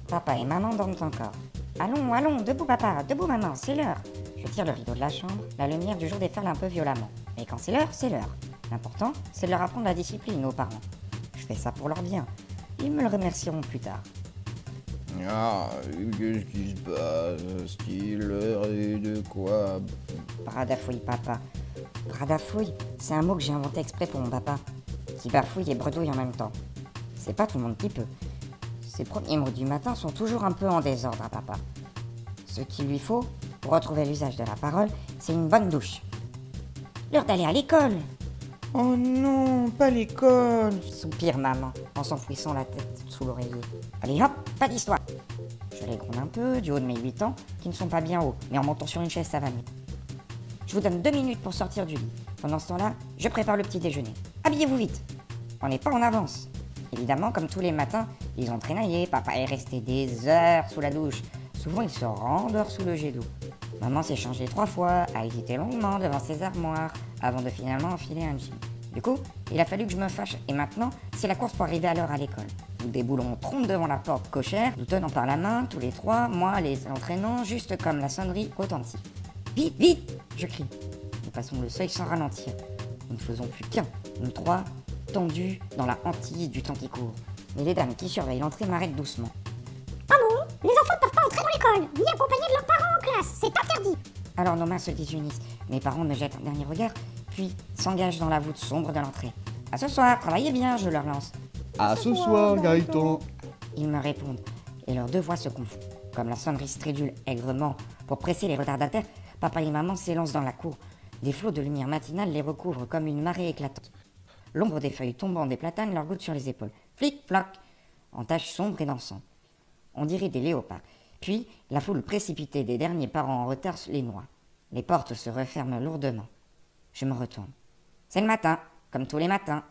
Papa et maman dorment encore. Allons, allons, debout papa, debout maman, c'est l'heure. Je tire le rideau de la chambre, la lumière du jour déferle un peu violemment. Mais quand c'est l'heure, c'est l'heure. L'important, c'est de leur apprendre la discipline aux parents. Je fais ça pour leur bien. Ils me le remercieront plus tard. Ah, qu'est-ce qui se passe? Style, l'heure est de quoi? Bradafouille papa. Bradafouille, c'est un mot que j'ai inventé exprès pour mon papa, qui bafouille et bredouille en même temps. C'est pas tout le monde qui peut. Ses premiers mots du matin sont toujours un peu en désordre à papa. Ce qu'il lui faut, pour retrouver l'usage de la parole, c'est une bonne douche. L'heure d'aller à l'école, Oh non, pas l'école! soupire maman, en s'enfouissant la tête sous l'oreiller. Allez hop, pas d'histoire. Je les gronde un peu, du haut de mes 8 ans, qui ne sont pas bien hauts, mais en montant sur une chaise, ça va mieux. Je vous donne 2 minutes pour sortir du lit. Pendant ce temps-là, je prépare le petit déjeuner. Habillez-vous vite. On n'est pas en avance. Évidemment, comme tous les matins, ils ont traînaillé. Papa est resté des heures sous la douche. Souvent, il se rendort sous le jet d'eau. Maman s'est changée 3 fois, a hésité longuement devant ses armoires, avant de finalement enfiler un jean. Du coup, il a fallu que je me fâche, et maintenant, c'est la course pour arriver à l'heure à l'école. Nous déboulons trompe devant la porte cochère, nous tenant par la main, tous les trois, moi les entraînant, juste comme la sonnerie retentit. Vite, vite, je crie. Nous passons le seuil sans ralentir. Nous ne faisons plus qu'un, nous trois, tendus dans la hantise du temps qui court. Mais les dames qui surveillent l'entrée m'arrêtent doucement. Ah bon? Les enfants ne peuvent pas entrer dans l'école, ni accompagnés de leurs parents en classe, c'est interdit. Alors nos mains se désunissent. Mes parents me jettent un dernier regard, puis s'engagent dans la voûte sombre de l'entrée. À ce soir, travaillez bien, je leur lance. À ce soir, Gaëtan! Ils me répondent, et leurs deux voix se confondent. Comme la sonnerie stridule aigrement pour presser les retardataires, papa et maman s'élancent dans la cour. Des flots de lumière matinale les recouvrent comme une marée éclatante. L'ombre des feuilles tombant des platanes leur goutte sur les épaules. Flic, flac, en taches sombres et dansant. On dirait des léopards. Puis, la foule précipitée des derniers parents en retard les noie. Les portes se referment lourdement. Je me retourne. C'est le matin, comme tous les matins.